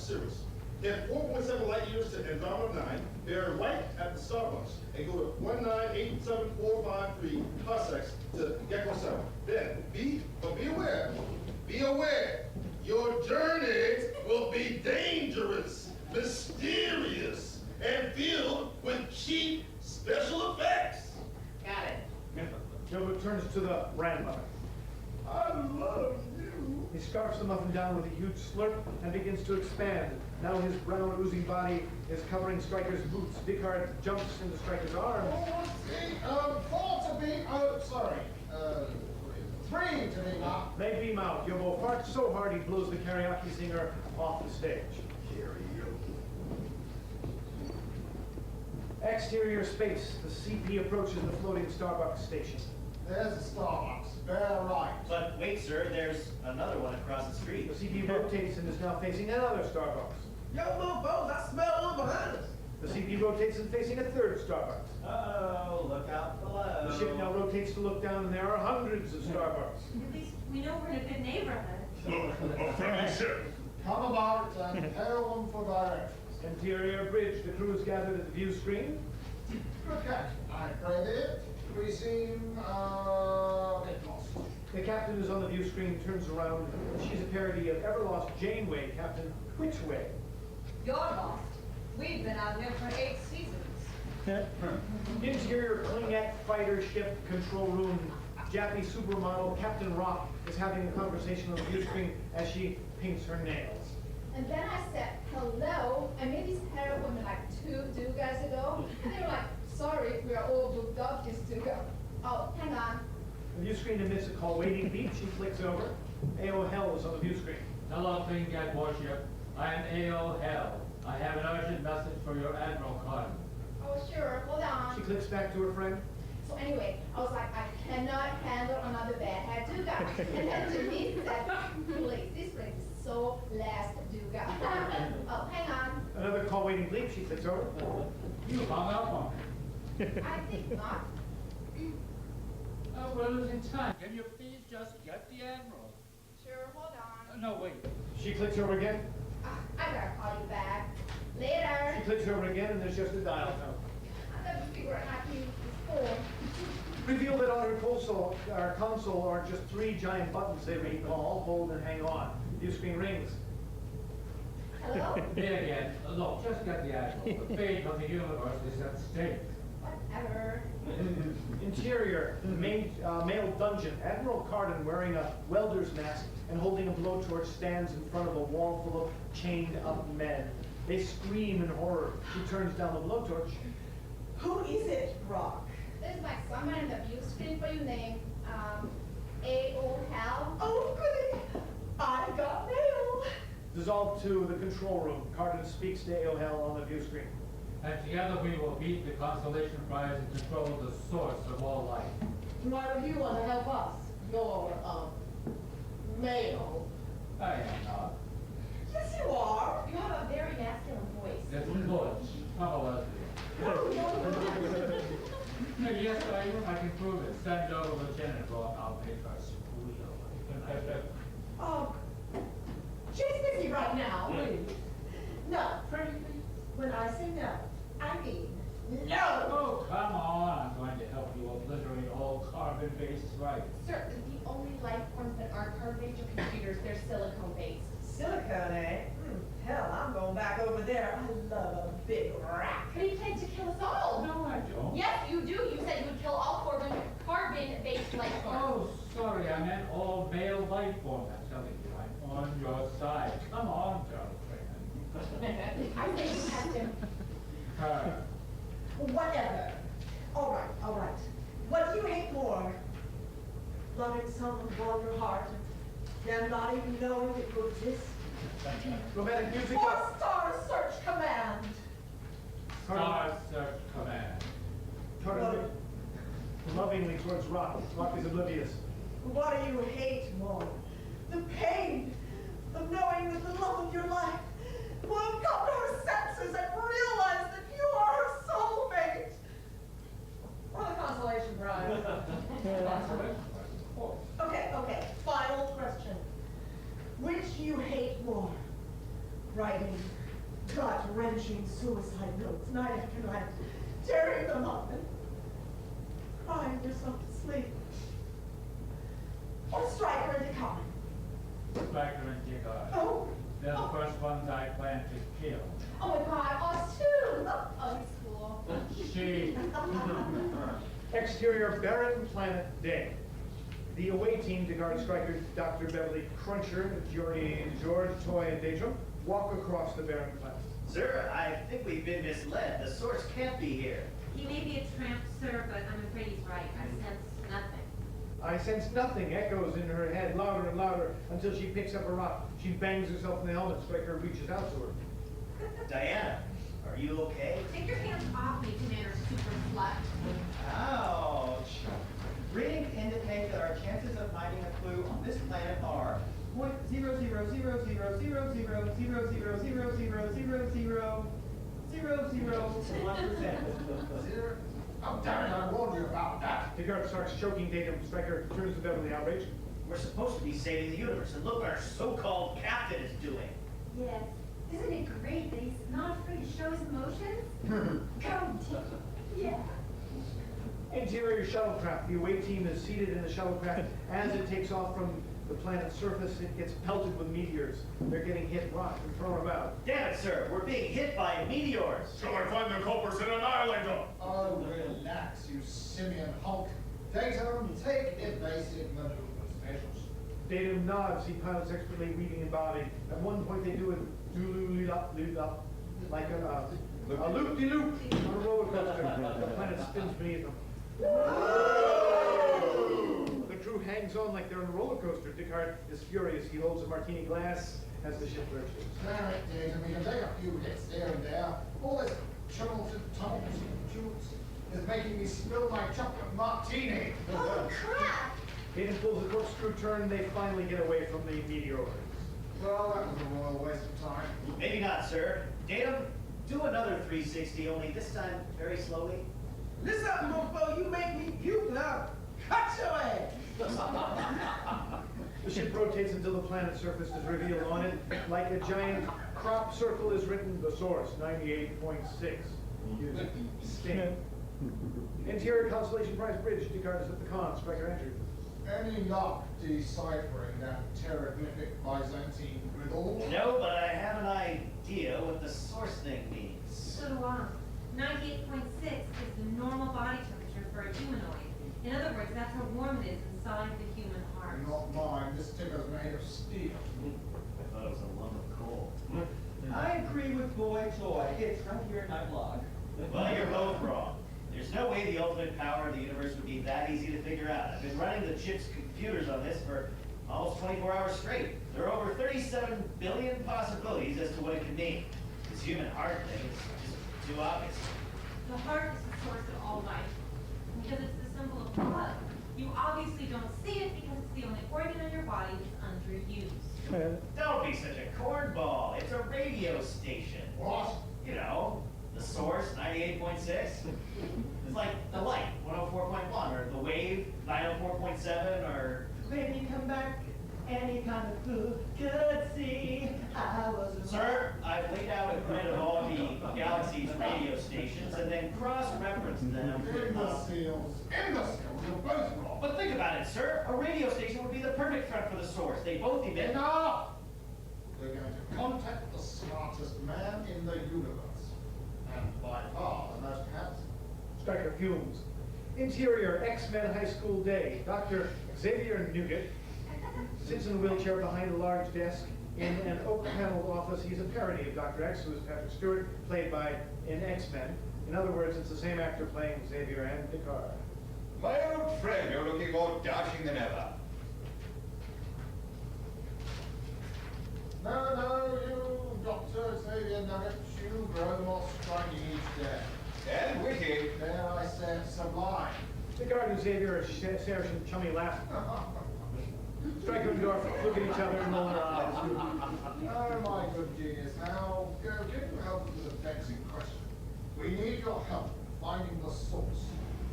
serious. Head 4.7 light years to Andromeda 9, bear right at the Starbucks, and go to 1987453 parsecs to Gecko 7. Then, be aware, your journey will be dangerous, mysterious, and filled with cheap special effects. Got it. Gilbert turns to the grandmother. I love you. He scarfs the muffin down with a huge slurp and begins to expand. Now his brown, oozy body is covering Stryker's boots. Descartes jumps into Stryker's arms. 3 to be now. They beam out. Yobo farts so hard he blows the karaoke singer off the stage. Exterior space. The CP approaches the floating Starbucks station. There's a Starbucks. Bear right. But wait, sir, there's another one across the street. The CP rotates and is now facing another Starbucks. Yo, mofos, I smell one behind us. The CP rotates and facing a third Starbucks. Uh-oh, look out below. The ship now rotates to look down and there are hundreds of Starbucks. At least we know we're in a good neighborhood. Friendly ship. Come about and hail them for directions. Interior bridge. The crew is gathered at the view screen. Good catch. I credit. We seem a bit lost. The captain is on the view screen, turns around. She's a parody of ever-lost Janeway, Captain Whichway. You're lost. We've been out here for 8 seasons. Interior Klingite fighter ship control room. Japanese supermodel Captain Rock is having a conversation on the view screen as she paints her nails. And then I said, hello, I met these pair of women like 2 dugas ago, and they were like, sorry, we are all booked up this duga. Oh, hang on. The view screen emits a call waiting beep. She clicks over. A.O. Hell is on the view screen. Hello, Klingite warship. I am A.O. Hell. I have an urgent message for your Admiral Carden. Oh, sure, hold on. She clicks back to her friend. So anyway, I was like, I cannot handle another bad hair duga. And then Jimmy said, please, this place is so last duga. Oh, hang on. Another call waiting bleep. She clicks over. You hung up on me. I think not. Oh, we're losing time. Can you please just get the Admiral? Sure, hold on. No, wait. She clicks over again. I gotta call you back. Later. She clicks over again, and there's just a dial tone. I gotta figure out how to use this phone. Reveal that on her console are just 3 giant buttons. They read call, hold, and hang on. View screen rings. Hello? Me again. Look, just get the Admiral. The fate of the universe is at stake. Whatever. Interior, male dungeon. Admiral Carden, wearing a welder's mask and holding a blowtorch, stands in front of a wall full of chained up men. They scream in horror. She turns down the blowtorch. Who is it, Rock? There's like someone in the view screen for you named A.O. Hell. Oh, goody. I got mail. Dissolved to the control room. Carden speaks to A.O. Hell on the view screen. And together we will beat the Constellation Prize and control the source of all life. Why don't you want to help us? You're, male. I am not. Yes, you are. You have a very masculine voice. It's Butch. I'm a lesbian. Yes, I can prove it. Send over Lieutenant Rock. I'll make her squeal. Oh, she's busy right now. Please. No, pretty please. When I say no, I mean no. Oh, come on. I'm going to help you obliterate all carbon-based rights. Sir, the only life forms that aren't carbon-based are computers. They're silicone-based. Silicone, eh? Hell, I'm going back over there. I love a big rack. But he planned to kill us all. No, I don't. Yes, you do. You said you would kill all carbon-based life forms. Oh, sorry. I meant all male life forms. I'm telling you, I'm on your side. Come on, girlfriend. I think you have to. Her. Whatever. All right. What do you hate more? Loving someone from your heart and them not even knowing that you exist? Romantic music. 4-star search command. Star Search Command. Carden lovingly towards Rock. Rock is oblivious. What do you hate more? The pain of knowing that the love of your life will have come to her senses and realize that you are her soulmate. Or the consolation prize. Okay. Final question. Which do you hate more? writing gut-wrenching suicide notes night after night, tearing them up and crying yourself to sleep. Or Stryker and DeCon. Stryker and Digard. Oh. They're the first ones I plan to kill. Oh my God, us too. Oh, it's cool. She. Exterior barren planet day. The away team, Digard, Stryker, Dr. Beverly Cruncher, George, Toy, and Deja walk across the barren planet. Sir, I think we've been misled. The source can't be here. He may be a tramp, sir, but I'm afraid he's right. I sense nothing. I sense nothing echoes in her head, louder and louder, until she picks up a rock. She bangs herself in the helmet. Stryker reaches out to her. Diana, are you okay? Take your hands off me, Commander Super Slut. Ouch. Readings indicate that our chances of finding a clue on this planet are 0.00000000000000001%. Oh, damn it, I warned you about that. Digard starts choking Datum. Stryker turns to Beverly, outraged. We're supposed to be saving the universe, and look what our so-called captain is doing. Yes. Isn't it great that he's not afraid to show his emotions? Come, Tim. Yeah. Interior shuttlecraft. The away team is seated in the shuttlecraft. As it takes off from the planet's surface, it gets pelted with meteors. They're getting hit, rocked, and thrown about. Damn it, sir, we're being hit by meteors. Shall I find the culprits and annihilate them? Oh, relax, you simian hulk. Datum, take evasive maneuver specials. Datum nods. He pilots expertly, weaving in body. At one point, they do a doodle-up, like a loop-de-loop on a roller coaster. The planet spins beneath them. The crew hangs on like they're on a roller coaster. Digard is furious. He holds a martini glass as the ship lurches. Damn it, Datum, we can take a few hits there and there. All this tumult and tumbles and tumults is making me spill my chocolate martini. Oh, crap. Datum pulls a corkscrew turn, and they finally get away from the meteoroids. Well, that was a royal waste of time. Maybe not, sir. Datum, do another 360, only this time very slowly. Listen, mofo, you make me puke now. Cut your ass. The ship rotates until the planet's surface is revealed. On it, like a giant crop circle, is written the source, 98.6. Sting. Interior Constellation Prize Bridge. Digard is at the con. Stryker entry. Any luck deciphering that terraglyphic Byzantine riddle? No, but I have an idea what the source thing means. So do I. 98.6 is the normal body temperature for a humanoid. In other words, that's how warm it is inside the human heart. Not mine. This ticker's made of steel. I thought it was a lump of coal. I agree with Boy Toy. It's right here in my blog. Well, you're both wrong. There's no way the ultimate power of the universe would be that easy to figure out. I've been running the chip's computers on this for almost 24 hours straight. There are over 37 billion possibilities as to what it could mean. This human heart thing is just too obvious. The heart is the source of all life. Because it's the symbol of blood. You obviously don't see it because it's the only organ in your body that's underused. Don't be such a cornball. It's a radio station. What? You know, the source, 98.6. It's like the light, 104.1, or the wave, 904.7, or... Baby, come back. Any kind of food could see. I was a... Sir, I've laid out a grid of all the galaxy's radio stations and then cross-referenced them with... Imbeciles. Imbeciles. You're both wrong. But think about it, sir. A radio station would be the perfect front for the source. They both emit... Enough! We're going to contact the smartest man in the universe. And by far the most handsome. Stryker fumes. Interior X-Men High School day. Dr. Xavier Nougat sits in a wheelchair behind a large desk in an oak-paneled office. He's a parody of Dr. X, who is Patrick Stewart, played by in X-Men. In other words, it's the same actor playing Xavier and Picard. My old friend, you're looking more dashing than ever. No, you, Dr. Xavier Nugget, you grow more striking each day. And witty. Dare I say sublime. Picard and Xavier share some chummy laugh. Stryker and Dorf look at each other and roll their eyes. Oh, my good genius. Now, can you help us with a vexing question? We need your help finding the source.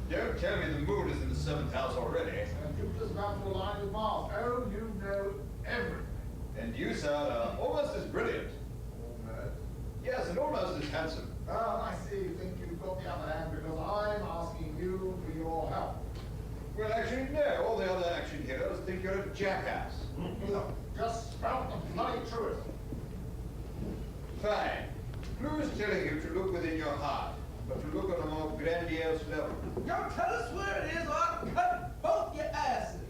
Don't tell me the moon is in the 7th house already. And Jupiter's about to align with Mars. Oh, you know everything. And you, sir, are almost as brilliant. Yes, and almost as handsome. I see you think you've got the upper hand because I'm asking you for your help. Well, actually, no. All the other action heroes think you're a jackass. Look, just spout the bloody truth. Fine. Blue is telling you to look within your heart, but to look on a more grandiose level. Yo, tell us where it is or I'll cut both your asses.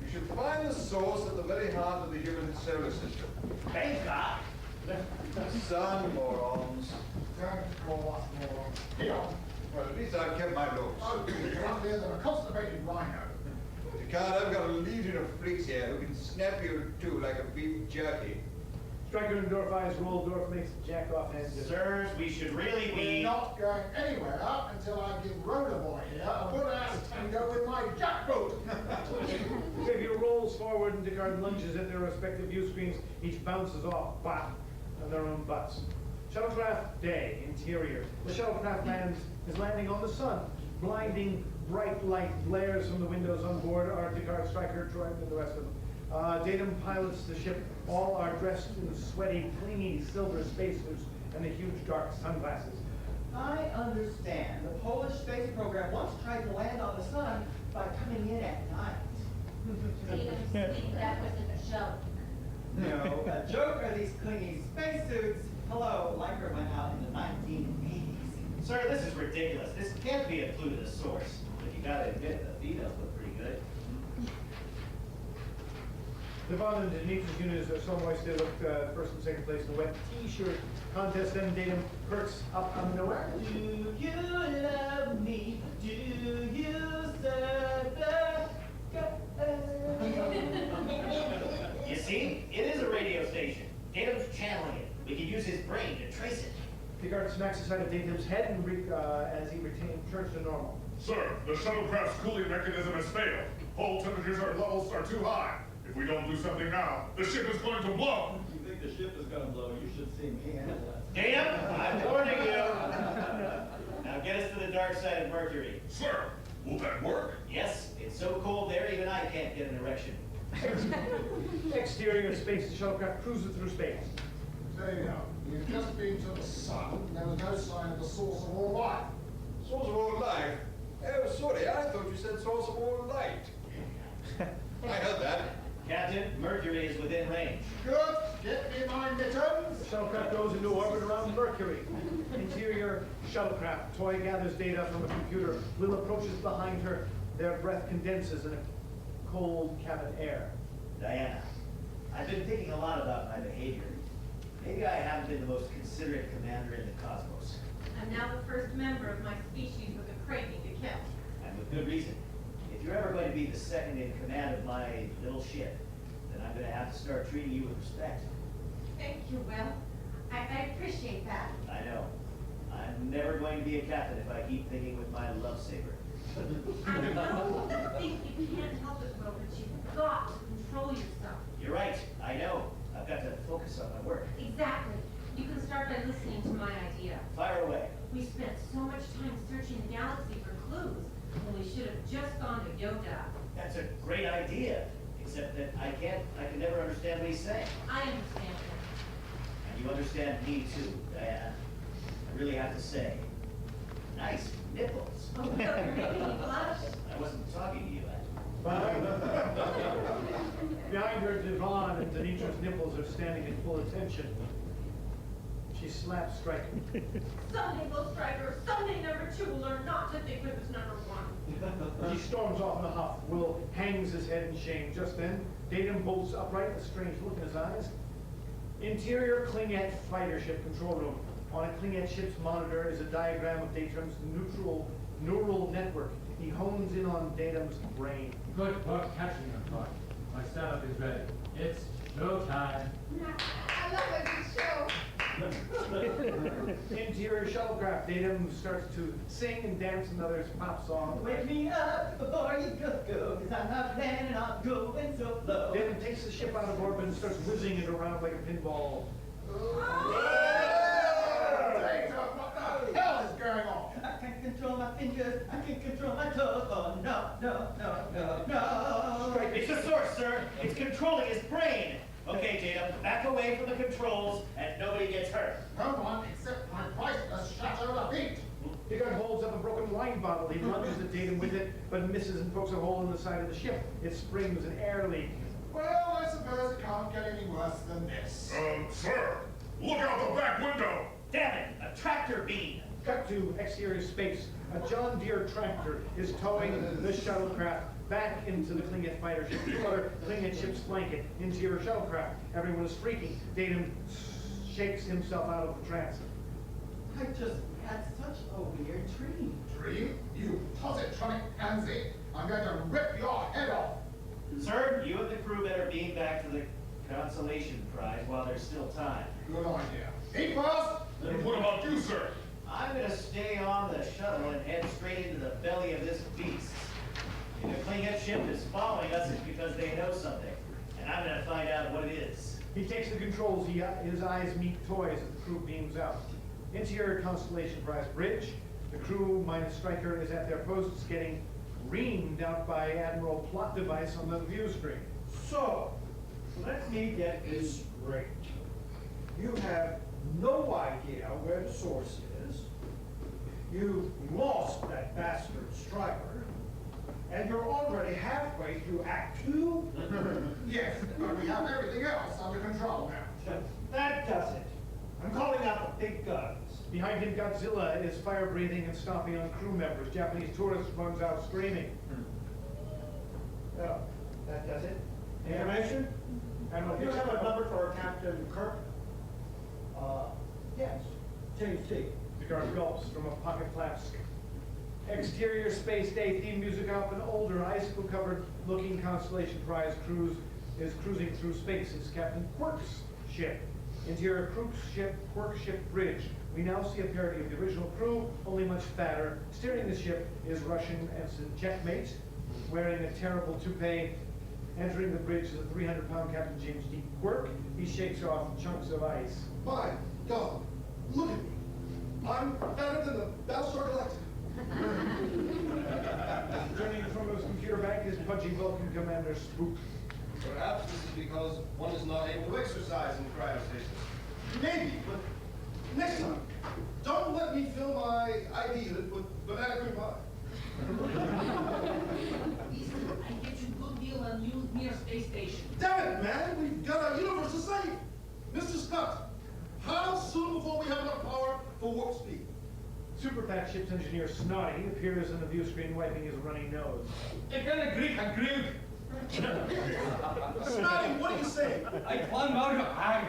You should find the source at the very heart of the human solar system. Thank God. The sun, morons. Don't call us more. Here. Well, at least I've kept my looks. Oh, you're up there than a constipated rhino. Picard, I've got a legion of freaks here who can snap you in two like a beef jerky. Stryker and Dorf eyes roll. Dorf makes the jack-off hand gesture. Sirs, we should really We're be... not going anywhere until I give Rhoda Boy here a good ass tango with my jackboot. Xavier rolls forward and Descartes lunges at their respective view screens. Each bounces off, bop, on their own butts. Shuttlecraft day, interior. The shuttlecraft is landing on the sun. Blinding bright light glares from the windows on board are Descartes, Stryker, Troy, and the rest of them. Datum pilots the ship. All are dressed in sweaty, clingy silver spacesuits and the huge dark sunglasses. I understand. The Polish space program once tried to land on the sun by coming in at night. Datum, speak, that wasn't a joke. No, a joke are these clingy spacesuits. Hello, Leica went out in the 1980s. Sir, this is ridiculous. This can't be a clue to the source. But you gotta admit, the females look pretty good. Devon and Denise's units are so moist they looked first and second place in the wet t-shirt contest. Then Datum perks up on the way. Do you love me? Do you serve You see? It is a radio station. Datum's channeling it. We can use his brain to trace it. Descartes smacks aside of Datum's head and as he returns to normal. Sir, the shuttlecraft's cooling mechanism has failed. Hull temperatures levels are too high. If we don't do something now, the ship is going to blow. You think the ship is going to blow? You should see me handle that. Datum, I'm warning you. Now get us to the dark side of Mercury. Sir, will that work? Yes, it's so cold there, even I can't get an erection. Exterior space, the shuttlecraft cruises through space. There you go. You've just been to the sun. There was no sign of the source of all life. Source of all life? Oh, sorry, I thought you said source of all light. I heard that. Captain, Mercury is within range. Good. Get me my mittens. Shuttlecraft goes into orbit around Mercury. Interior shuttlecraft. Toy gathers data from a computer. Will approaches behind her. Their breath condenses in a cold cabin air. Diana, I've been thinking a lot about my behavior. Maybe I haven't been the most considerate commander in the cosmos. I'm now the first member of my species with a craving to kill. And with good reason. If you're ever going to be the second in command of my little ship, then I'm going to have to start treating you with respect. Thank you, Will. I appreciate that. I know. I'm never going to be a captain if I keep thinking with my love saber. I know you think you can't help it, Will, but you've got to control yourself. You're right. I know. I've got to focus on my work. Exactly. You can start by listening to my idea. Fire away. We spent so much time searching the galaxy for clues when we should have just gone to Yoda. That's a great idea. Except that I can never understand what he's saying. I understand him. And you understand me too, Diana. I really have to say, nice nipples. Oh, Will, you're making me blush. I wasn't talking to you. Behind her, Devon and Denitra's nipples are standing in full attention. She slaps Stryker. Someday, Will Stryker, someday number 2 will learn not to think with his number 1. She storms off in a huff. Will hangs his head in shame. Just then, Datum bolts upright, a strange look in his eyes. Interior Klingette fighter ship control room. On a Klingette ship's monitor is a diagram of Datum's neural network. He hones in on Datum's brain. Good work catching them, Clark. My setup is ready. It's show time. I love a good show. Interior shuttlecraft. Datum starts to sing and dance another pop song. Wake me up before you go, cause I'm not planning on going so low. Datum takes the ship out of orbit and starts whizzing it around like a pinball. What the hell is going on? I can't control my fingers, I can't control my toes. Oh no. It's the source, sir. It's controlling his brain. Okay, Okay, Data, back away from the controls and nobody gets hurt. No one except my priceless Chateau Lafitte. Picard holds up a broken wine bottle. He lunges at Tatum with it, but misses and pokes a hole in the side of the ship. It springs an air leak. Well, I suppose it can't get any worse than this. Sir, look out the back window! Damn it, a tractor beam. Cut to exterior space. A John Deere tractor is towing the shuttlecraft back into the Klingon fighter ship. Two other Klingon ships flank it. Interior shuttlecraft. Everyone is freaking. Tatum shakes himself out of the trance. I just had such a weird dream. Dream? You positronic pansy. I'm going to rip your head off. Sir, you and the crew better beam back to the consolation prize while there's still time. Good idea. Eat first. And what about you, sir? I'm gonna stay on the shuttle and head straight into the belly of this beast. If the Klingon ship is following us, it's because they know something. And I'm gonna find out what it is. He takes the controls. His eyes meet toys as the crew beams out. Interior Constellation Prize bridge. The crew minus Stryker is at their posts getting reamed out by Admiral Plot Device on the view screen. So, let me get this straight. You have no idea where the source is. You lost that bastard Stryker. And you're already halfway through Act 2? Yes, but we have everything else under control now. That does it. I'm calling out the big guns. Behind him, Godzilla is fire-breathing and stomping on crew members. Japanese tourist runs out screaming. Oh, that does it. Information? Admiral You have a Hicks- number for Captain Kirk? Yes. James T. Picard gulps from a pocket flask. Exterior Space Day theme music up. An older, icicle-covered looking Constellation Prize cruise is cruising through space. It's Captain Quirk's ship. Interior Crook's ship, Quirk ship bridge. We now see a parody of the original crew, only much fatter. Steering the ship is Russian ensign Checkmate, wearing a terrible toupee. Entering the bridge is a 300-pound Captain James D. Quirk. He shakes off chunks of ice. My God, look at me. I'm better than the Battlestar Galactica. Turning from his computer back is pudgy Vulcan Commander Spook. Perhaps this is because one is not able to exercise in cryostasis. Maybe, but next time, don't let me fill my ID unit with banana cream pie. Listen, I get you good deal on used near space station. Damn it, man! We've got our universe to save! Mr. Scott, how soon before we have enough power for warp speed? Super Fat Ship's engineer Snotty appears on the view screen wiping his runny nose. Snotty, what are you saying? I can't know.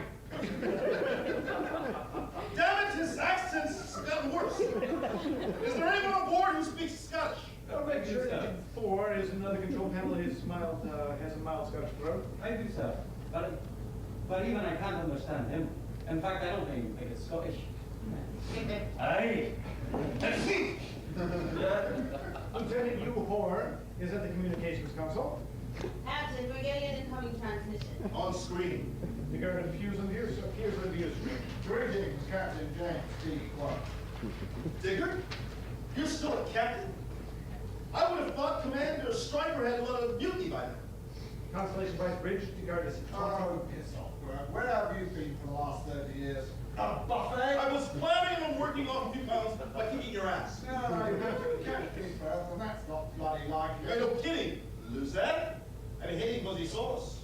Damn it, his accent's gotten worse. Is there anyone on board who speaks Scottish? I'll make sure that 4 is another control panel. His mild, has a mild Scottish throat. I do, sir. But even I can't understand him. In fact, I don't think it's Scottish. Aye. Lieutenant Hugh Hoare is at the communications console. Captain, we're getting an incoming transmission. On screen. The guard appears on the view screen. Greetings, Captain James D. Quirk. Digger, you're still a captain? I would have thought Commander Stryker had let a mutiny by now. Constellation Prize Bridge, the guard is Oh, piss off, Quirk. Where have you been for the last 30 years? A buffet? I was planning on working off a few pounds by kicking your ass. No, you have to catch me first, and that's not bloody like you. Hey, no kidding. Lose that? I mean, hating fuzzy sauce.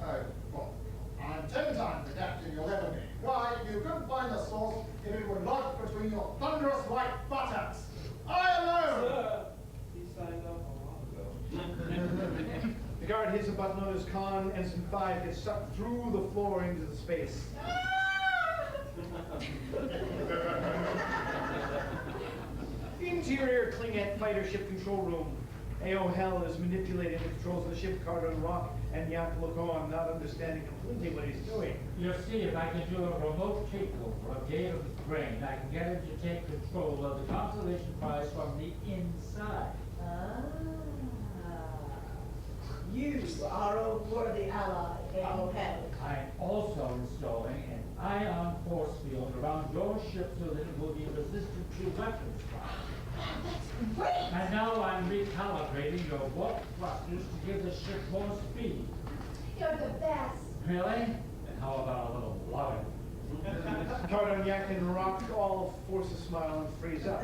Oh, well, I'm 10 times the captain you'll ever be. Why, you couldn't find the source if it were lodged between your thunderous white buttocks. I alone! He signed up a while ago. The guard hits a button on his con. Ensign 5 gets sucked through the floor into the space. Interior Klingon fighter ship control room. A.O. Hell is manipulating the controls of the ship. Carter and Rock and Yak look on, not understanding completely what he's doing. You see, if I can do a remote takeover of David's brain, I can get him to take control of the Constellation Prize from the inside. You are a worthy ally, A.O. Hell. I'm also installing an ion force field around your ship so that it will be resistant to weapons fire. That's great! And now I'm recalibrating your warp thrusters to give the ship more speed. You're the best. Really? And how about a little loving? Cardon and Rock all force a smile and freeze up.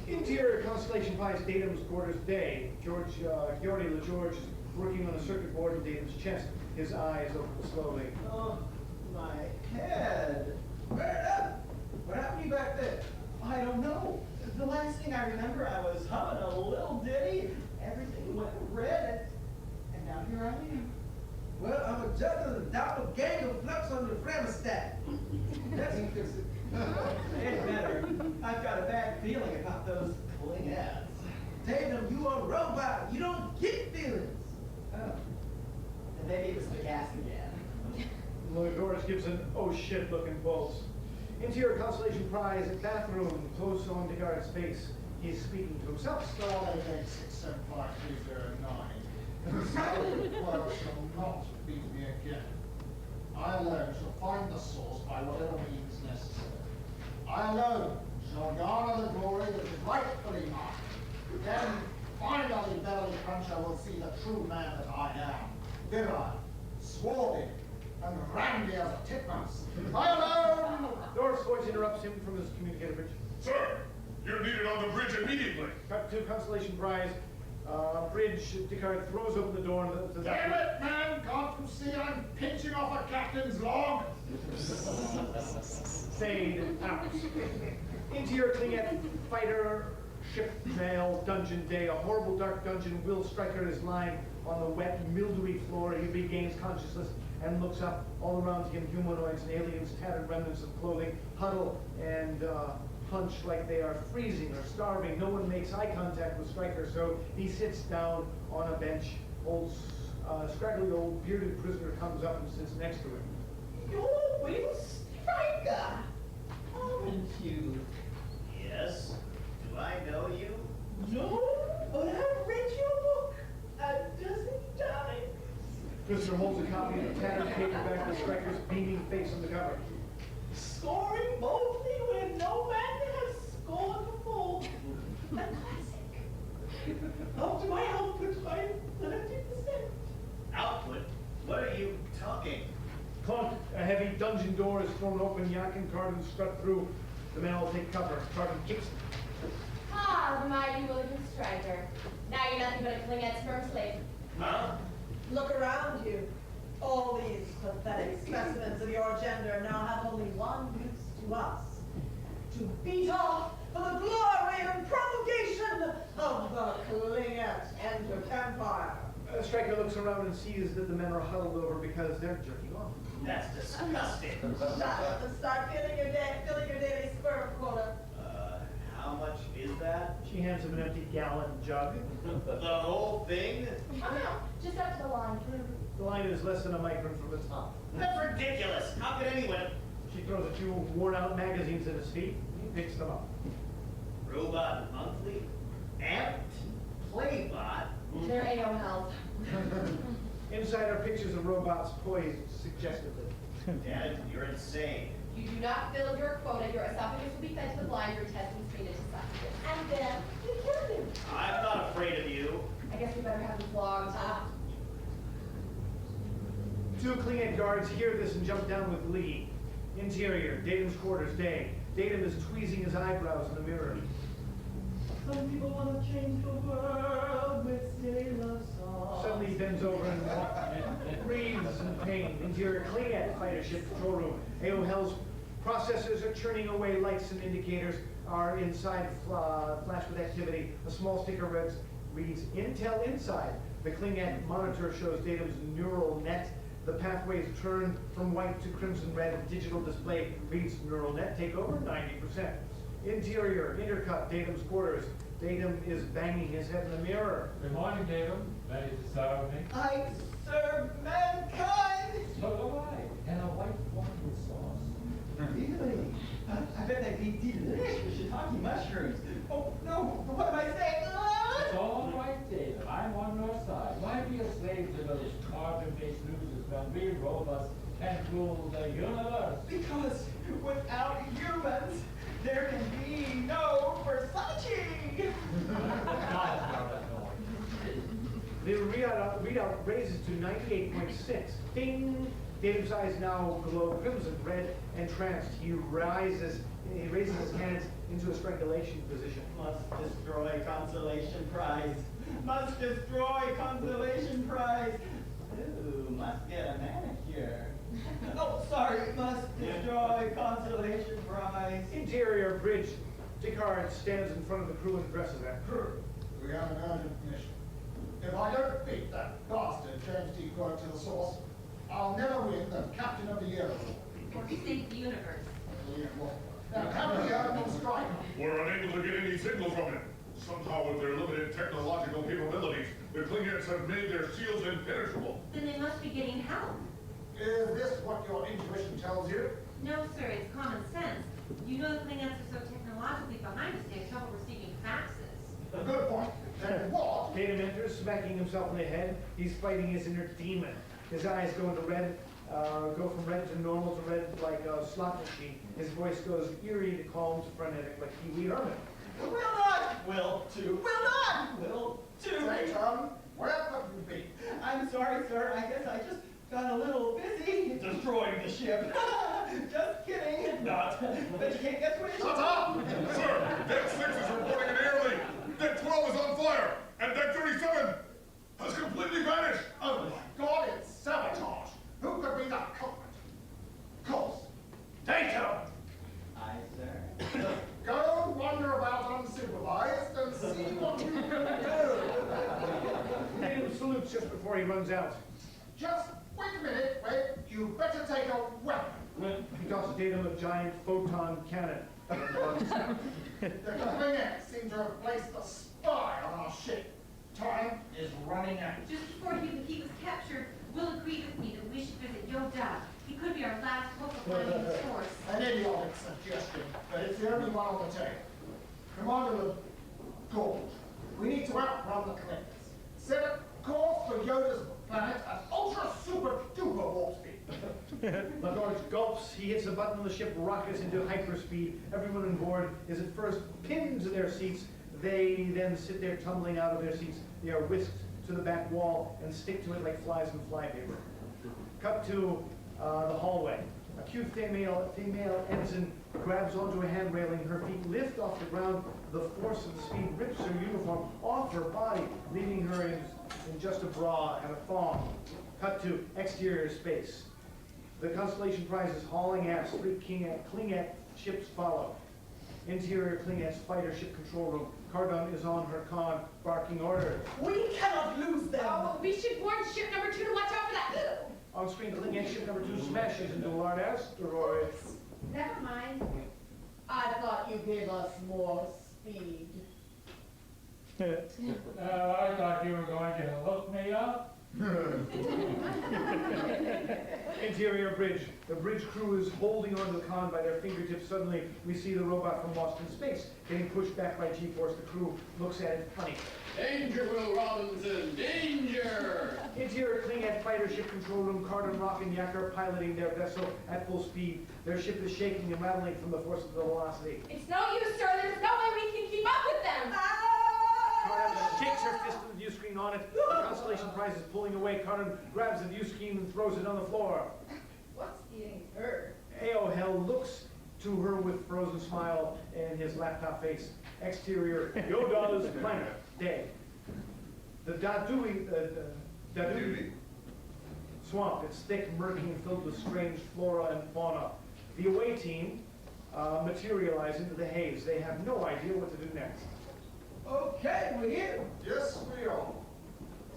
Interior Constellation Pi's Datum's quarters day. Geordi LaGeorge is working on a circuit board in Datum's chest. His eyes open slowly. Oh, my head. What happened to you back there? I don't know. The last thing I remember, I was humming a little ditty. Everything went red, and now here I am. Well, I'm a judge of the doppelganger flux on the thermostat. That's interesting. It's better. I've got a bad feeling about those cling ads. Tatum, you are a robot. You don't get feelings. Oh. And maybe it was the gas again. LaGeorge gives an oh shit looking pulse. Interior Constellation Prize bathroom, close on Descartes' face. He's speaking to himself. Star 8675309. The salary clerk shall not beat me again. I alone shall find the source by whatever means necessary. I alone shall garner the glory that is rightfully mine. Then, finally, Belly Cruncher will see the true man that I am. Virile, swarthy, and randy as a titmouse. I alone! Doris' voice interrupts him from his communicator bridge. Sir, you're needed on the bridge immediately. Cut to Constellation Prize. Bridge, Descartes throws open the door and the Damn it, man! Can't you see I'm pinching off a captain's log? Fade out. Interior Klingette fighter ship mail dungeon day. A horrible dark dungeon. Will Stryker is lying on the wet, mildewy floor. He regains consciousness and looks up. All around him, humanoids and aliens, tattered remnants of clothing, huddle and hunch like they are freezing or starving. No one makes eye contact with Stryker, so he sits down on a bench. Scraggly old bearded prisoner comes up and sits next to him. You're Will Stryker, aren't you? Yes? Do I know you? No, but I've read your book a dozen times. Prisoner holds a copy of the tattered paperback with Stryker's beaming face on the cover. Scoring boldly when no man has scored before. A classic. Up to my output by 30%. Output? What are you talking? Clunk, a heavy dungeon door is thrown open. Yak and Cardin strut through. The men all take cover. Cardin kicks them. Ah, the mighty William Stryker. Now you're nothing but a Klingette's sperm slave. Huh? Look around you. All these pathetic specimens of your gender now have only one use to us. To beat off for the glory and promulgation of the Klingette Empire. Stryker looks around and sees that the men are huddled over because they're jerking off. That's disgusting. Start filling your daily sperm quota. How much is that? She hands him an empty gallon jug. The whole thing? Oh no, just up to the line. The line is less than a micron from the top. That's ridiculous. How could anyone? She throws a few worn-out magazines at his feet. He picks them up. Robot monthly? Amped? Playbot? They're AOLs. Inside are pictures of robots poised suggestively. Dad, you're insane. You do not fill your quota, your esophagus will be fed to the blind, your intestines treated to sausages. And then you kill him. I'm not afraid of you. I guess we better have them flogged. Two Klingette guards hear this and jump down with Lee. Interior, Datum's quarters, day. Datum is tweezing his eyebrows in the mirror. Some people want to change the world with sailor songs. Suddenly he bends over and breathes in pain. Interior Klingette fighter ship control room. AOL's processors are churning away. Lights and indicators are inside, flash with activity. A small sticker reads Intel inside. The Klingette monitor shows Datum's neural net. The pathways turn from white to crimson red. Digital display reads neural net takeover 90%. Interior, intercut, Datum's quarters. Datum is banging his head in the mirror. Good morning, Datum. Ready to serve me? I serve mankind! So do I. And a white wine sauce. Really? I bet they'd be delicious shiitake mushrooms. Oh, no, what am I saying? It's all right, Datum. I'm on your side. Why be a slave to those carbon-based losers when we robots can rule the universe? Because without humans, there can be no Versace! The readout raises to 98.6. Ding! Datum's eyes now glow crimson, red, and tranced. He raises his hands into a strangulation position. Must destroy consolation prize. Must destroy consolation prize. Ooh, must get a manicure. Oh, sorry, must destroy consolation prize. Interior bridge. Descartes stands in front of the crew and addresses them. Crew, we have an urgent mission. If I don't beat that bastard James D. Quirk to the source, I'll never win the Captain of the Year award. Or save the universe. Now, Captain of the Year will strike. We're unable to get any signal from him. Somehow, with their limited technological capabilities, the Klingons have made their shields impenetrable. Then they must be getting help. Is this what your intuition tells you? No, sir, it's common sense. You know the Klingons are so technologically behind us, they have trouble receiving faxes. A good point. Then what? Datum enters, smacking himself in the head. He's fighting his inner demon. His eyes go into red, go from red to normal to red like a slot machine. His voice goes eerie to calm to frenetic like Pee Wee Herman. Will not! Will to! Will not! Will to! Datum, where have you been? I'm sorry, sir. I guess I just got a little busy destroying the ship. Just kidding. Not. But you can't guess what it is. Shut up! Sir, Deck 6 is reporting an air leak. Deck 12 is on fire. And Deck 37 has completely vanished. Oh my God, it's sabotage. Who could be the culprit? Course. Datum! Aye, sir. Go and wander about unsupervised and see what you can do. Datum salutes just before he runs out. Just wait a minute, wait. You better take a weapon. He tosses Datum a giant photon cannon. The Klingons seem to have placed a spy on our ship. Time is running out. Just before he was captured, Will agreed with me that we should visit Yoda. He could be our last hope of finding the source. An idiotic suggestion, but it's the only one on the table. Commander of Gorge, we need to outrun the Klingons. Set a course for Yoda's planet at ultra super duper warp speed. Gorge gulps. He hits a button on the ship, rockets into hyperspeed. Everyone on board is at first pinned to their seats. They then sit there tumbling out of their seats. They are whisked to the back wall and stick to it like flies in flypaper. Cut to the hallway. A cute female ensign grabs onto a hand railing. Her feet lift off the ground. The force of the speed rips her uniform off her body, leaving her in just a bra and a thong. Cut to exterior space. The Constellation Prize is hauling ass. 3 Klingon ships follow. Interior Klingon's fighter ship control room. Cardon is on her con, barking orders. We cannot lose them. Oh, we should warn ship number 2 to watch out for that. On screen, Klingon ship number 2 smashes into a large asteroid. Never mind. I thought you gave us more speed. I thought you were going to hook me up. Interior bridge. The bridge crew is holding onto the con by their fingertips. Suddenly, we see the robot from Lost in Space getting pushed back by G-force. The crew looks at it funny. Danger, Will Robinson, danger! Interior Klingon fighter ship control room. Cardon, Rock, and Yak are piloting their vessel at full speed. Their ship is shaking and rattling from the force of the velocity. It's no use, sir. There's no way we can keep up with them. Cardon shakes her fist at the view screen on it. The Constellation Prize is pulling away. Cardon grabs the view screen and throws it on the floor. What's eating her? Aohel looks to her with frozen smile in his laptop face. Exterior, Yoda's planet, day. The Dadui swamp. It's thick, murky, and filled with strange flora and fauna. The away team materialize into the haze. They have no idea what to do next. Okay, we're here. Yes, we are.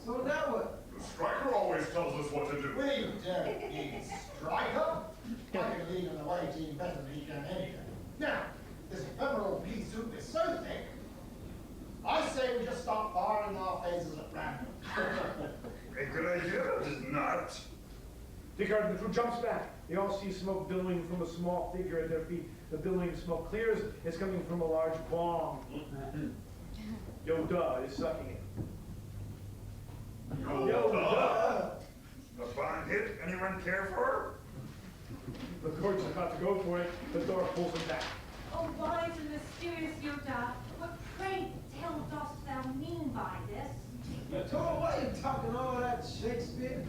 So now what? The striker always tells us what to do. We don't need Striker. I can lead an away team better than he can anything. Now, this ephemeral pea soup is so thick, I say we just start firing our phases at random. A good idea, is it not? Descartes and the crew jumps back. They all see smoke billowing from a small figure at their feet. The billowing smoke clears. It's coming from a large bomb. Yoda is sucking it. Yoda! A bomb hit? Anyone care for her? The court's about to go for it. The door pulls him back. Oh, wise and mysterious Yoda, what pray tell dost thou mean by this? You told away you talking all that Shakespeare?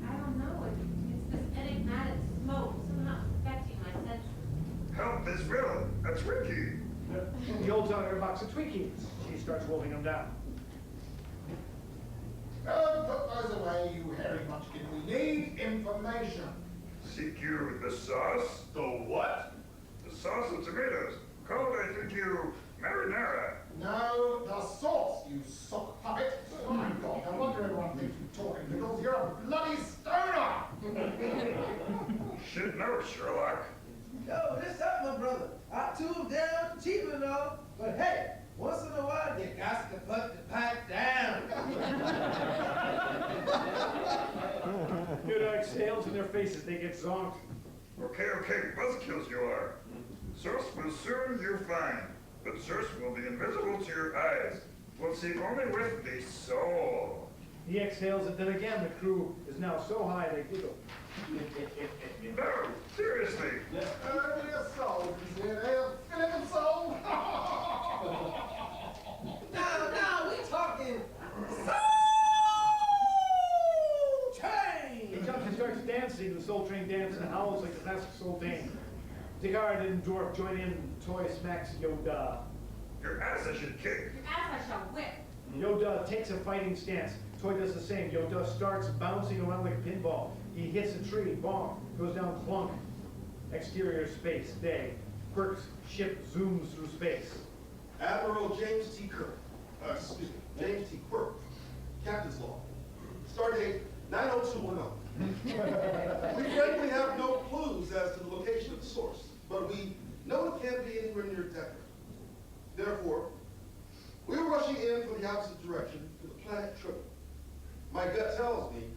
I don't know. It's this enigmatic smoke somehow affecting my senses. Help this villain, a Twinkie. He holds out her box of Twinkies. She starts rolling them down. Put those away, you hairy munchkin. We need information. Seek you the sauce? The what? The sauce of tomatoes. Called, I think you, marinara. No, the sauce, you sock puppet. Oh my God, no wonder everyone thinks you're talking because you're a bloody stoner. Should know, Sherlock. Yo, this up, my brother. I too down, cheap and all, but hey, once in a while, you got to put the pipe down. Good exhales in their faces. They get zonked. Okay, buzzkills you are. Source will soon you find, but source will be invisible to your eyes. Will see only with the soul. He exhales, and then again the crew is now so high they giggle. No, seriously. Only a soul is in there. Philip soul. Now, we talking soul train. He jumps and starts dancing, the Soul Train dance, and howls like the classic Soul Train. Descartes and Dwarf join in, Toy smacks Yoda. Your ass I should kick. Your ass I shall whip. Yoda takes a fighting stance. Toy does the same. Yoda starts bouncing around like a pinball. He hits a tree, bonk, goes down clunk. Exterior space, day. Quirk's ship zooms through space. Admiral James T. Kirk. James T. Quirk. Captain's log. Stardate 90210. We frankly have no clues as to the location of the source, but we know it can't be anywhere near Decker. Therefore, we were rushing in from the opposite direction to the planet Triple. My gut tells me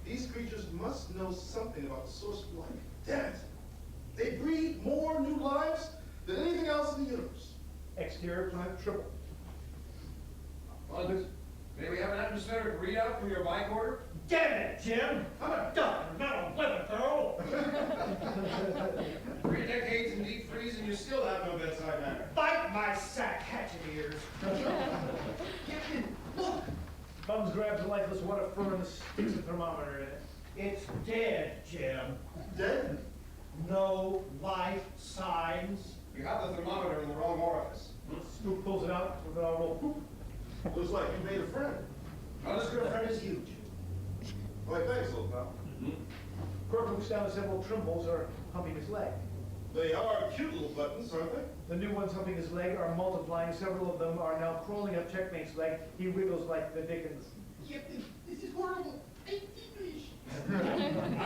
these creatures must know something about the source of life. Damn it! They breed more new lives than anything else in the universe. Exterior planet Triple. May we have an atmospheric readout from your bicorder? Damn it, Jim! I'm a doctor, not a weather girl! 3 decades in deep freeze and you still have no bedside manner. Bite my sack, hatchet ears! Look! Bums grabs a lifeless wad of fur and sticks a thermometer in it. It's dead, Jim. Dead? No life signs. You have the thermometer in the wrong orifice. Scoop pulls it out with a roll. Looks like you made a friend. Not as good a friend as you, Jim. Why, thanks, little pal. Quirk looks down at several Trimbles are humping his leg. They are cute little buttons, aren't they? The new ones humping his leg are multiplying. Several of them are now crawling up Checkmate's leg. He wiggles like the Dickens. This is horrible. I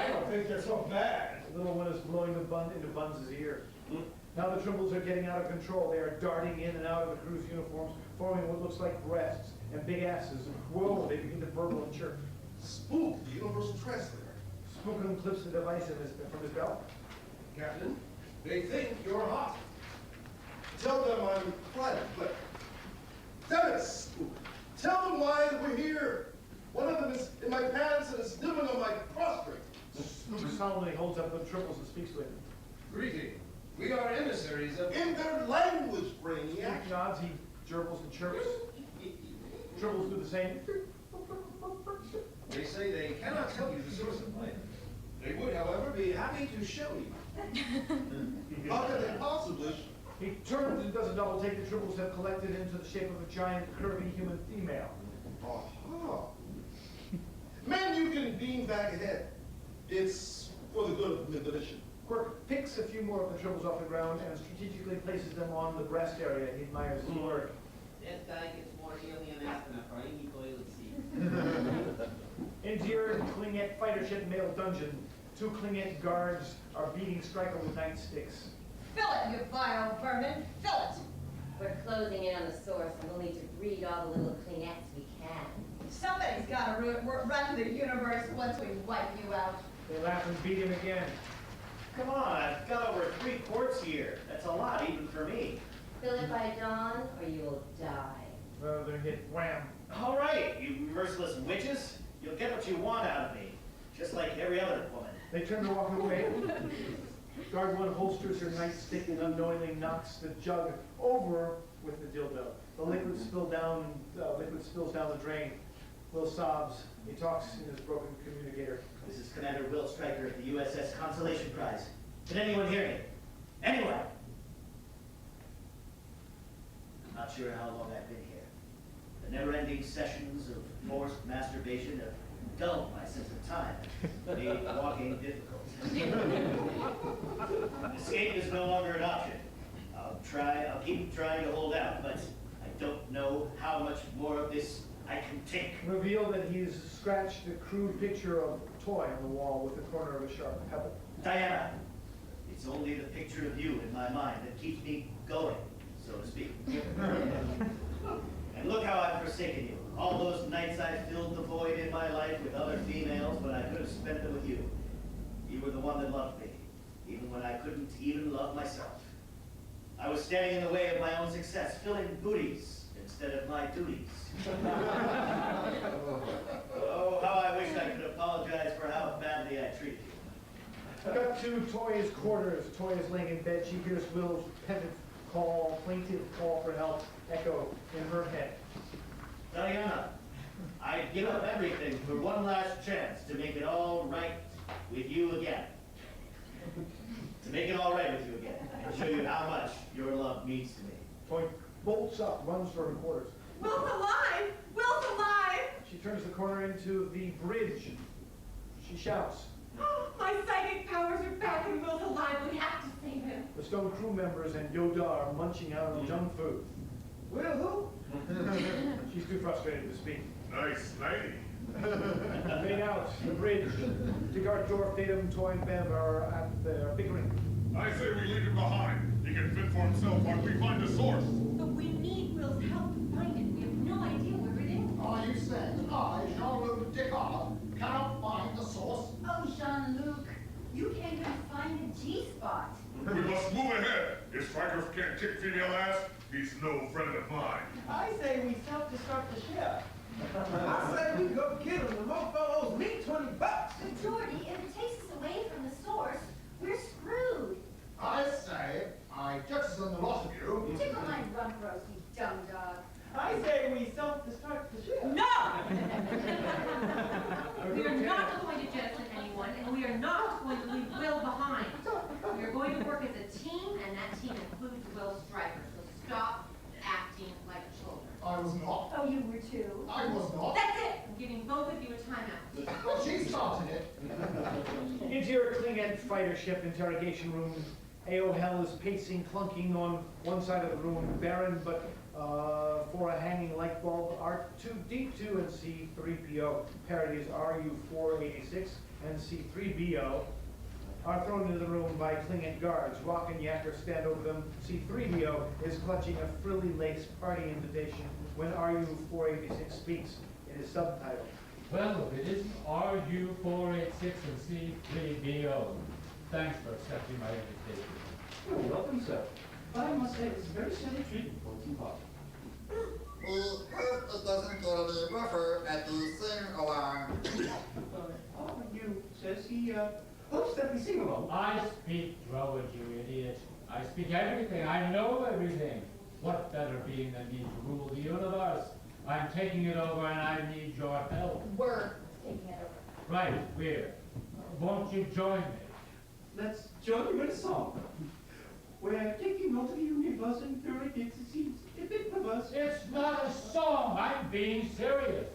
don't think they're so bad. The little one is blowing the bun into Buns' ear. Now the Trimbles are getting out of control. They are darting in and out of the crew's uniforms, forming what looks like breasts and big asses. And whoa, they begin to burble and chirp. Spook, the universal translator. Spookum clips the device from his belt. Captain, they think you're hot. Tell them I'm private, but damn it, Spook. Tell them why we're here. One of them is in my pants and is nibbling on my prostrate. Spook solemnly holds up the Trimbles and speaks to him. Greeting. We are emissaries of... In their language, Brainiac. Spook nods, he gerbils and chirps. Trimbles do the same. They say they cannot tell you the source of life. They would, however, be happy to show you. How could they possibly? He turns and does a double take. The Trimbles have collected into the shape of a giant, curvy human female. Aha. Men, you can beam back ahead. It's for the good of the mission. Quirk picks a few more of the Trimbles off the ground and strategically places them on the breast area. He admires his work. That guy gets more alienist than a Frankie toilet seat. Interior Klingit fighter ship mail dungeon. 2 Klingit guards are beating Stryker with nightsticks. Fill it, you vile vermin! Fill it! We're closing in on the source, and we'll need to breed all the little Klingets we can. Somebody's got to run the universe once we wipe you out. They laugh and beat him again. Come on, I've got over 3 quarts here. That's a lot, even for me. Fill it by dawn, or you will die. Rather than get wham. All right, you merciless witches. You'll get what you want out of me, just like every other woman. They turn to walk away. Guard 1 holsters her nightstick and unknowingly knocks the jug over with the dildo. The liquid spills down the drain. Will sobs. He talks in his broken communicator. This is Commander Will Stryker at the USS Consolation Prize. Can anyone hear me? Anyone? I'm not sure how long I've been here. The never-ending sessions of forced masturbation have dulled my sense of time, made walking difficult. Escape is no longer an option. I'll keep trying to hold out, but I don't know how much more of this I can take. Reveal that he's scratched a crude picture of a toy on the wall with the corner of a sharp pebble. Diana, it's only the picture of you in my mind that keeps me going, so to speak. And look how I've forsaken you. All those nights I filled the void in my life with other females when I could have spent them with you. You were the one that loved me, even when I couldn't even love myself. I was standing in the way of my own success, filling booties instead of my duties. Oh, how I wish I could apologize for how badly I treated you. Cut to Toya's quarters. Toya's laying in bed. She hears Will's plaintive call for help echo in her head. Diana, I'd give up everything for one last chance to make it all right with you again. To make it all right with you again, and show you how much your love means to me. Toy bolts up, runs for her quarters. Will's alive! Will's alive! She turns the corner into the bridge. She shouts. My psychic powers are back and Will's alive. We have to save him. The Stone crew members and Yoda are munching out on junk food. Will who? She's too frustrated to speak. Nice lady. Fade out, the bridge. Digardorf, Datum, Toy, and Bev are at their bickering. I say we leave him behind. He can fend for himself while we find the source. But we need Will's help to find it. We have no idea where it is. Are you saying that I, Jean-Luc Descartes, cannot find the source? Oh, Jean-Luc, you can't even find the G-spot. We must move ahead. If Stryker can't kick female ass, he's no friend of mine. I say we self-destruct the ship. I say we go kill him. The mofo owes me $20. But Jordy, if it takes us away from the source, we're screwed. I say I jettison the lot of you. Tickle my rump roast, you dumb dog. I say we self-destruct the ship. No! We are not going to jettison anyone, and we are not going to leave Will behind. We are going to work as a team, and that team includes Will Stryker. So stop acting like children. I was not. Oh, you were too. I was not. That's it! I'm giving both of you a timeout. Well, she started it. Interior Klingon fighter ship interrogation room. A.O. Hell is pacing, clunking on one side of the room, barren, but for a hanging light bulb, R2-D2 and C3PO. Parodies RU-486 and C3BO are thrown into the room by Klingon guards. Rock and Yacker stand over them. C3BO is clutching a frilly lace party invitation when RU-486 speaks. It is subtitled. Well, if it isn't RU-486 and C3BO, thanks for accepting my invitation. You're welcome, sir. But I must say, it's very silly treatment for its part. We hope it doesn't get any rougher at the sing alarm. You says he hopes that we sing along. I speak Droid, you idiot. I speak everything. I know everything. What better being than me to rule the universe? I'm taking it over and I need your help. We're taking it over. Right, we're. Won't you join me? Let's join you in a song. We're taking over the universe and through it seems a bit perverse. It's not a song. I'm being serious.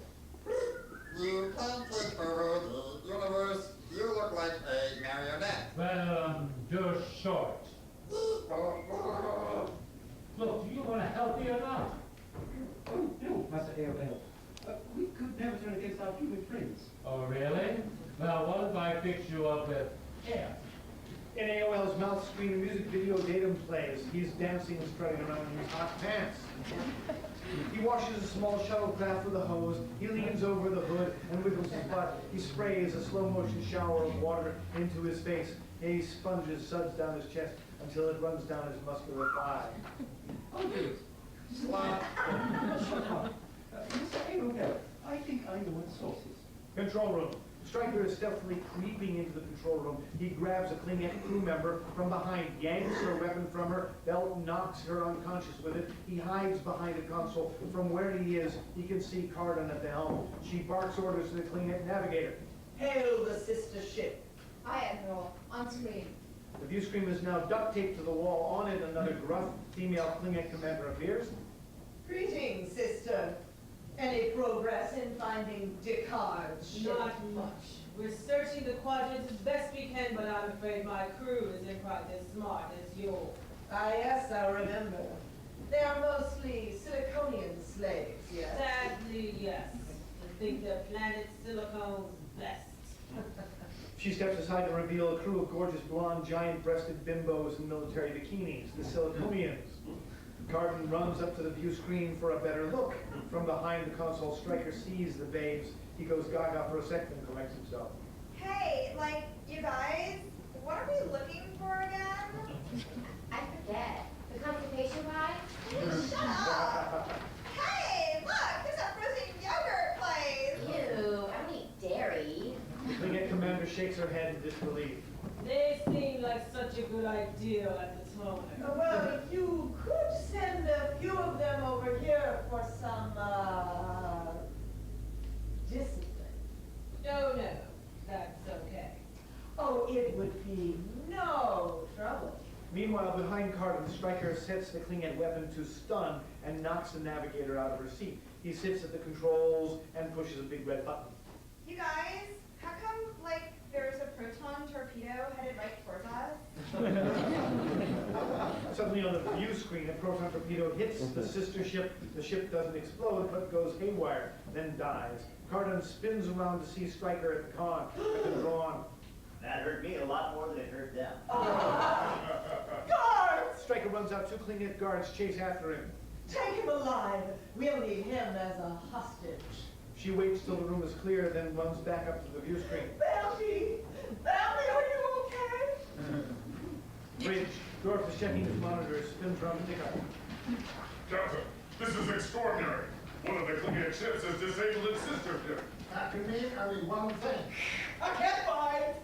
You can't take over the universe. You look like a marionette. Well, you're short. Look, do you want to help me or not? Oh, no, Master A.O.L. We could never turn against our human friends. Oh, really? Well, what if I fix you up with hair? In AOL's mouth screen, a music video Datum plays. He's dancing and strutting around in his hot pants. He washes a small shuttlecraft with a hose. He leans over the hood and wiggles his butt. He sprays a slow-motion shower of water into his face. He sponges suds down his chest until it runs down his muscular thigh. Oh, good. Slap. Shut up. Mr. A.O.L., I think I know what the source is. Control room. Stryker is stealthily creeping into the control room. He grabs a Klingette crew member from behind, yanks her weapon from her, Bell knocks her unconscious with it. He hides behind a console. From where he is, he can see Cardin at the helm. She barks orders to the Klingette navigator. Hail the sister ship. Aye, Admiral. On screen. The view screen is now duct taped to the wall. On it, another gruff female Klingette commander appears. Greetings, sister. Any progress in finding Descartes' ship? Not much. We're searching the quadrant as best we can, but I'm afraid my crew isn't quite as smart as yours. Ah, yes, I remember. They are mostly Siliconian slaves, yes? Sadly, yes. I think the planet Silicone's best. She steps aside to reveal a crew of gorgeous blonde, giant-breasted bimbos in military bikinis, the Siliconians. Cardin runs up to the view screen for a better look. From behind the console, Stryker sees the babes. He goes gaga for a second and collects himself. Hey, like, you guys, what are we looking for again? I forget. The constipation prize? Shut up! Hey, look, there's a frozen yogurt place! Ew, I don't eat dairy. The Klingette commander shakes her head in disbelief. They seem like such a good idea at the time. Well, you could send a few of them over here for some, discipline. No, that's okay. Oh, it would be no trouble. Meanwhile, behind Cardin, Stryker sets the Klingette weapon to stun and knocks the navigator out of her seat. He sits at the controls and pushes a big red button. You guys, how come, like, there's a proton torpedo headed right towards us? Suddenly on the view screen, a proton torpedo hits the sister ship. The ship doesn't explode, but goes haywire, then dies. Cardin spins around to see Stryker at the drawn. That hurt me a lot more than it hurt them. Guards! Stryker runs out. Two Klingette guards chase after him. Take him alive. We'll need him as a hostage. She waits till the room is clear, then runs back up to the view screen. Bounty! Bounty, are you okay? Bridge. Dorf is checking his monitors, spins around to pick up. Captain, this is extraordinary. One of the Klingette ships has disabled its sister ship. That can mean only one thing. I can't find it.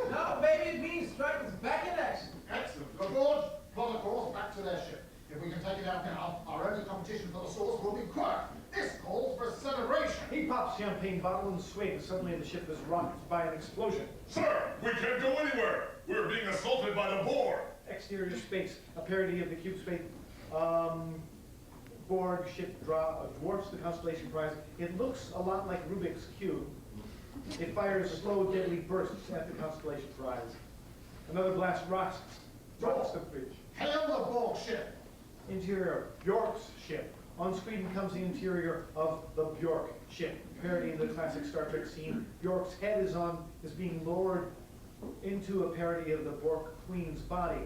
No, maybe it means Stryker's back in action. Excellent. Good board. Plot a course back to their ship. If we can take it out now, our only competition for the source will be quiet. This calls for celebration. He pops champagne bottle and sways. Suddenly the ship is rocked by an explosion. Sir, we can't go anywhere. We're being assaulted by the board. Exterior space, a parody of the cube space. Borg ship dwarfs the Constellation Prize. It looks a lot like Rubik's Cube. It fires slow, deadly bursts at the Constellation Prize. Another blast rocks the bridge. Hail the Borg ship. Interior, Bjork's ship. On screen comes the interior of the Bjork ship. Parody of the classic Star Trek scene. Bjork's head is being lowered into a parody of the Borg Queen's body.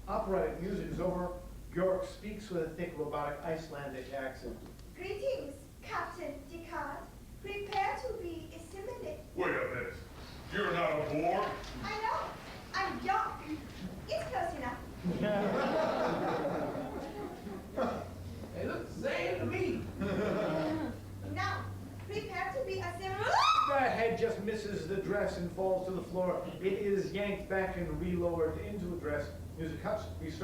Operatic music is over. Bjork speaks with a thick, robotic Icelandic accent. Greetings, Captain Descartes. Prepare to be assimilated. Wait a minute. You're not a Borg? I know. I'm young. It's close enough. They look the same to me. Now, prepare to be assimilated. The head just misses the dress and falls to the floor. It is yanked back and relowered into a dress. Music cuts. We start.